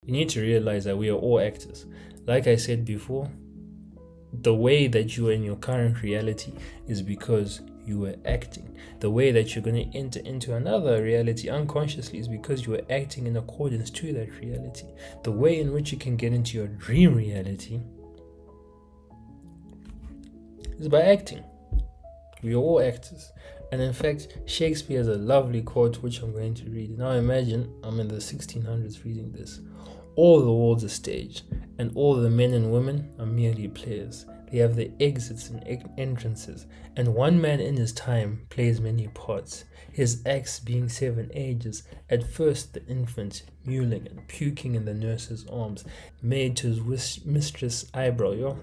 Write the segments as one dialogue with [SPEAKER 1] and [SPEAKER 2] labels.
[SPEAKER 1] You need to realize that we are all actors. Like I said before, the way that you are in your current reality is because you were acting. The way that you're going to enter into another reality unconsciously is because you are acting in accordance to that reality. The way in which you can get into your dream reality is by acting. We are all actors. And in fact, Shakespeare has a lovely quote which I'm going to read. Now imagine I'm in the 1600s reading this. All the world's a stage, and all the men and women are merely players. They have their exits and entrances, and one man in his time plays many parts, his acts being 7 ages. At first the infant, mewling and puking in the nurse's arms, made to his mistress' eyebrow.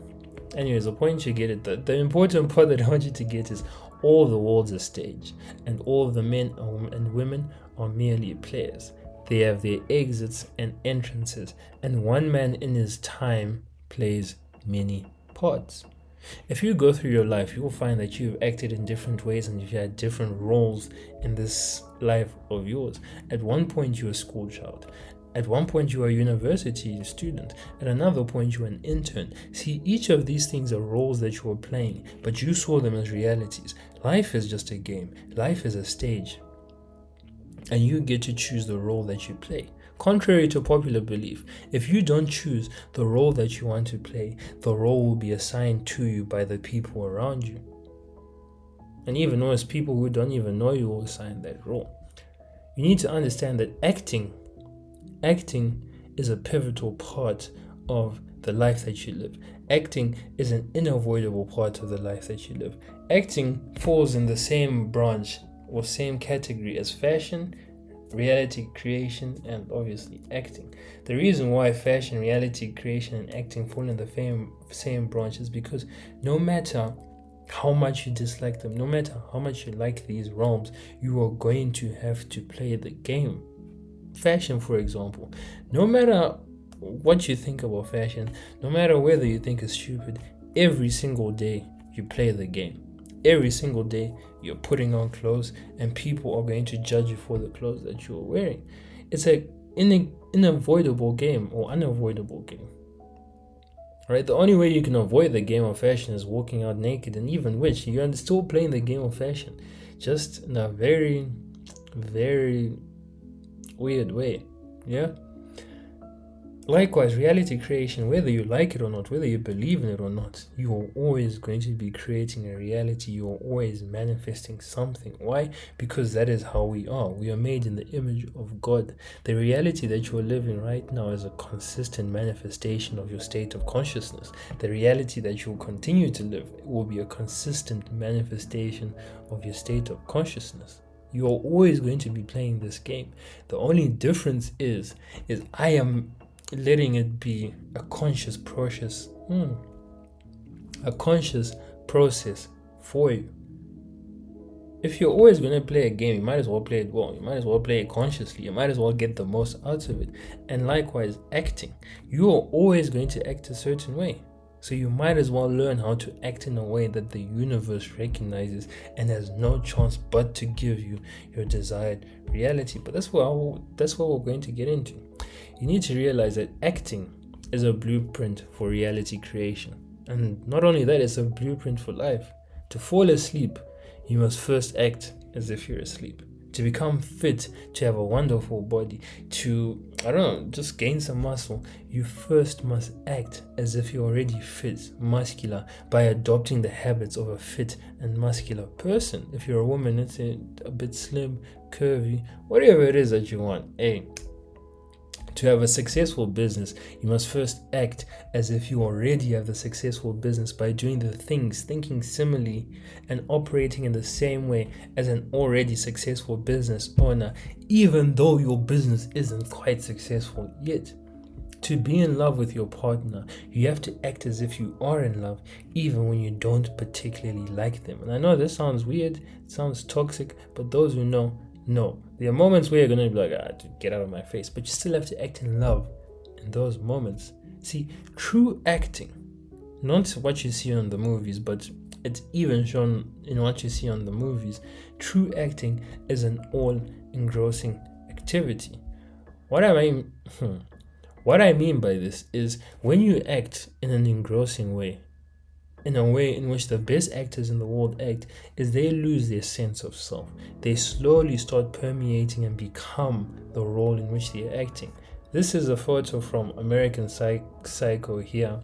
[SPEAKER 1] Anyways, the point you get it. The important part that I want you to get is all the world's a stage, and all the men and women are merely players. They have their exits and entrances, and one man in his time plays many parts. If you go through your life, you will find that you've acted in different ways and you've had different roles in this life of yours. At one point, you were a school child. At one point, you were a university student. At another point, you were an intern. See, each of these things are roles that you were playing, but you saw them as realities. Life is just a game. Life is a stage. And you get to choose the role that you play. Contrary to popular belief, if you don't choose the role that you want to play, the role will be assigned to you by the people around you. And even worse, people who don't even know you will assign that role. You need to understand that acting is a pivotal part of the life that you live. Acting is an unavoidable part of the life that you live. Acting falls in the same branch or same category as fashion, reality creation, and obviously acting. The reason why fashion, reality creation, and acting fall in the same branch is because no matter how much you dislike them, no matter how much you like these realms, you are going to have to play the game. Fashion, for example, no matter what you think about fashion, no matter whether you think it's stupid, every single day you play the game. Every single day you're putting on clothes and people are going to judge you for the clothes that you're wearing. It's an unavoidable game. Right? The only way you can avoid the game of fashion is walking out naked, and even which you're still playing the game of fashion, just in a very, very weird way. Yeah. Likewise, reality creation, whether you like it or not, whether you believe in it or not, you are always going to be creating a reality. You are always manifesting something. Why? Because that is how we are. We are made in the image of God. The reality that you are living right now is a consistent manifestation of your state of consciousness. The reality that you will continue to live will be a consistent manifestation of your state of consciousness. You are always going to be playing this game. The only difference is I am letting it be a conscious process, for you. If you're always going to play a game, you might as well play it well. You might as well play it consciously. You might as well get the most out of it. And likewise, acting. You are always going to act a certain way. So you might as well learn how to act in a way that the universe recognizes and has no chance but to give you your desired reality. But that's what we're going to get into. You need to realize that acting is a blueprint for reality creation. And not only that, it's a blueprint for life. To fall asleep, you must first act as if you're asleep. To become fit, to have a wonderful body, to, just gain some muscle, you first must act as if you're already fit, muscular, by adopting the habits of a fit and muscular person. If you're a woman, it's a bit slim, curvy, whatever it is that you want. To have a successful business, you must first act as if you already have the successful business by doing the things, thinking similarly, and operating in the same way as an already successful business owner, even though your business isn't quite successful yet. To be in love with your partner, you have to act as if you are in love, even when you don't particularly like them. And I know this sounds weird, it sounds toxic, but those who know, there are moments where you're going to be like, to get out of my face, but you still have to act in love in those moments. See, true acting, not what you see on the movies, but it's even shown in what you see on the movies. True acting is an all-engrossing activity. What What I mean by this is when you act in an engrossing way, in a way in which the best actors in the world act, is they lose their sense of self. They slowly start permeating and become the role in which they are acting. This is a photo from American Psycho here.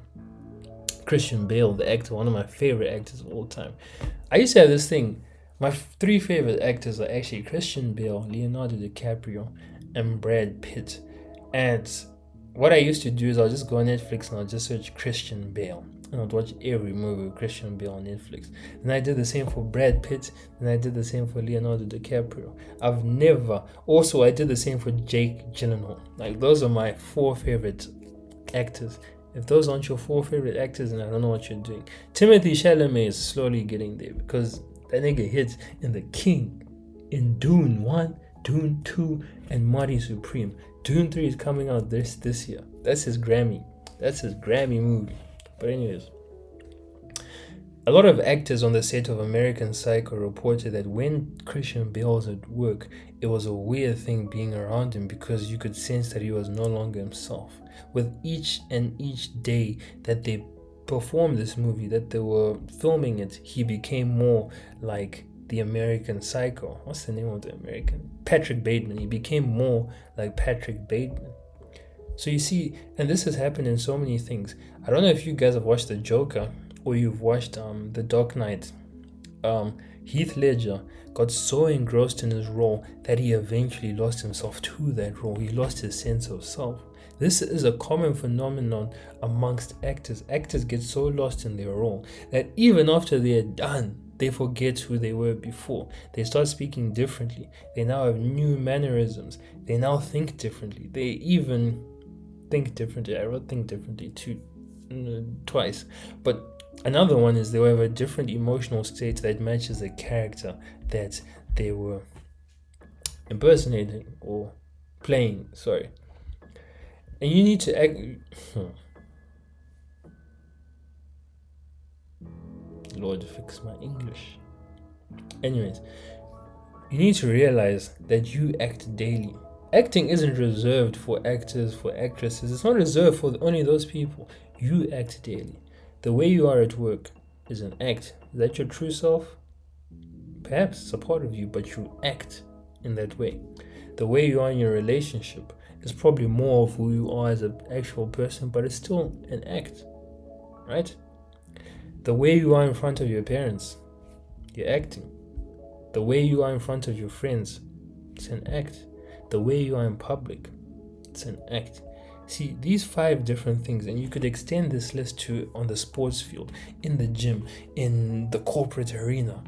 [SPEAKER 1] Christian Bale, the actor, one of my favorite actors of all time. I used to have this thing. My three favorite actors are actually Christian Bale, Leonardo DiCaprio, and Brad Pitt. And what I used to do is I'll just go on Netflix and I'll just search Christian Bale. And I'd watch every movie with Christian Bale on Netflix. And I did the same for Brad Pitt. And I did the same for Leonardo DiCaprio. I did the same for Jake Gyllenhaal. Like, those are my four favorite actors. If those aren't your four favorite actors, then I don't know what you're doing. Timothy Chalamet is slowly getting there because that nigga hits in The King, in Dune 1, Dune 2, and Marty Supreme. Dune 3 is coming out this year. That's his Grammy movie. But anyways, a lot of actors on the set of American Psycho reported that when Christian Bale was at work, it was a weird thing being around him because you could sense that he was no longer himself. With each day that they performed this movie, that they were filming it, he became more like the American Psycho. What's the name of the American? Patrick Bateman. He became more like Patrick Bateman. So you see, and this has happened in so many things. I don't know if you guys have watched The Joker or you've watched The Dark Knight. Heath Ledger got so engrossed in his role that he eventually lost himself to that role. He lost his sense of self. This is a common phenomenon amongst actors. Actors get so lost in their role that even after they're done, they forget who they were before. They start speaking differently. They now have new mannerisms. They now think differently. They even think differently. I wrote think differently twice. But another one is they will have a different emotional state that matches the character that they were impersonating or playing. Sorry. And you need to act. Lord, fix my English. Anyways, you need to realize that you act daily. Acting isn't reserved for actors, for actresses. It's not reserved for only those people. You act daily. The way you are at work is an act. Is that your true self? Perhaps it's a part of you, but you act in that way. The way you are in your relationship is probably more of who you are as an actual person, but it's still an act, right? The way you are in front of your parents, you're acting. The way you are in front of your friends, it's an act. The way you are in public, it's an act. See, these 5 different things, and you could extend this list to on the sports field, in the gym, in the corporate arena.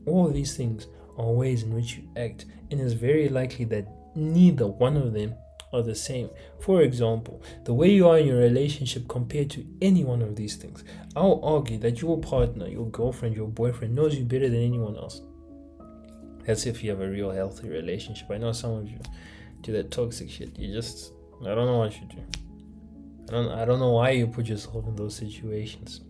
[SPEAKER 1] All these things are ways in which you act, and it's very likely that neither one of them are the same. For example, the way you are in your relationship compared to any one of these things. I'll argue that your partner, your girlfriend, your boyfriend knows you better than anyone else. That's if you have a real healthy relationship. I know some of you do that toxic shit. I don't know what you do. I don't know why you put yourself in those situations.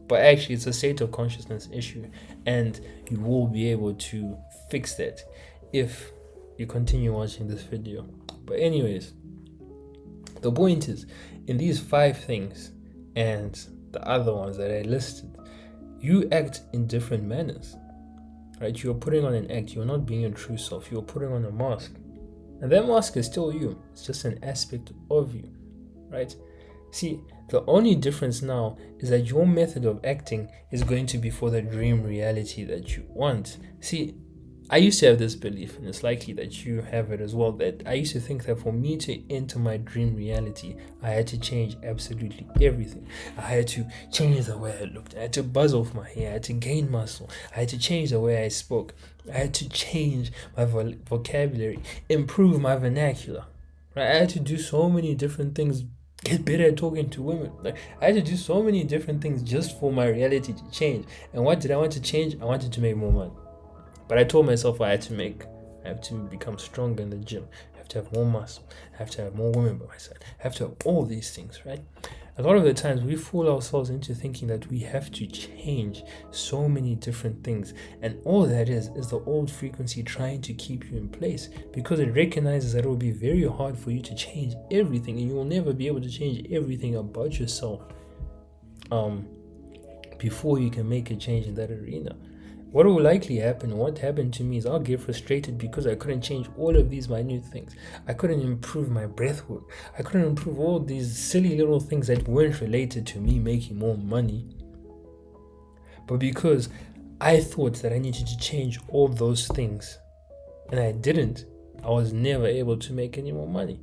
[SPEAKER 1] But actually, it's a state of consciousness issue, and you will be able to fix that if you continue watching this video. But anyways, the point is, in these 5 things and the other ones that I listed, you act in different manners, right? You're putting on an act. You're not being your true self. You're putting on a mask. And that mask is still you. It's just an aspect of you, right? See, the only difference now is that your method of acting is going to be for the dream reality that you want. See, I used to have this belief, and it's likely that you have it as well, that I used to think that for me to enter my dream reality, I had to change absolutely everything. I had to change the way I looked. I had to buzz off my hair. I had to gain muscle. I had to change the way I spoke. I had to change my vocabulary, improve my vernacular. Right? I had to do so many different things, get better at talking to women. Like, I had to do so many different things just for my reality to change. And what did I want to change? I wanted to make more money. But I told myself I have to become stronger in the gym. I have to have more muscle. I have to have more women by my side. I have to have all these things, right? A lot of the times we fool ourselves into thinking that we have to change so many different things, and all that is the old frequency trying to keep you in place, because it recognizes that it will be very hard for you to change everything, and you will never be able to change everything about yourself before you can make a change in that arena. What will likely happen, what happened to me, is I'll get frustrated because I couldn't change all of these minute things. I couldn't improve my breath work. I couldn't improve all these silly little things that weren't related to me making more money. But because I thought that I needed to change all those things, and I didn't, I was never able to make any more money,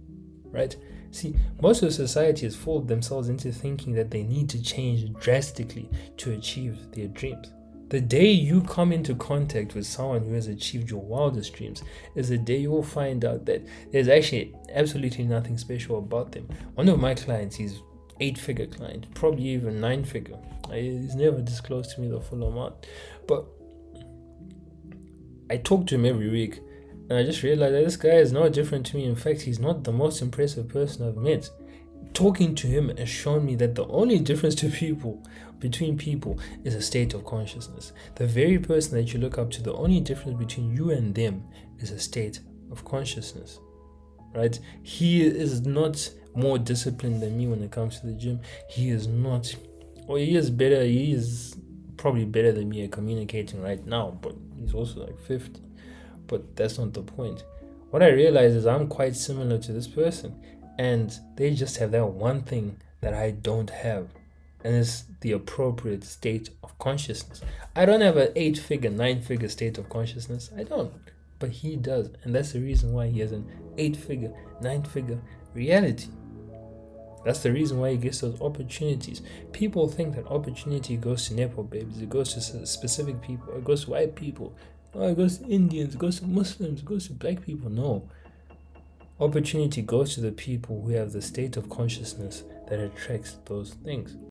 [SPEAKER 1] right? See, most of society has fooled themselves into thinking that they need to change drastically to achieve their dreams. The day you come into contact with someone who has achieved your wildest dreams is the day you will find out that there's actually absolutely nothing special about them. One of my clients, he's 8-figure client, probably even 9-figure. He's never disclosed to me the full amount, but I talk to him every week, and I just realized that this guy is no different to me. In fact, he's not the most impressive person I've met. Talking to him has shown me that the only difference between people is a state of consciousness. The very person that you look up to, the only difference between you and them is a state of consciousness, right? He is not more disciplined than me when it comes to the gym. He is not, or he is better. He is probably better than me at communicating right now, but he's also like 50. But that's not the point. What I realize is I'm quite similar to this person, and they just have that one thing that I don't have, and it's the appropriate state of consciousness. I don't have an 8-figure, 9-figure state of consciousness. I don't, but he does, and that's the reason why he has an 8-figure, 9-figure reality. That's the reason why he gets those opportunities. People think that opportunity goes to Nepo babies, it goes to specific people, it goes to white people, oh, it goes to Indians, it goes to Muslims, it goes to black people. No. Opportunity goes to the people who have the state of consciousness that attracts those things.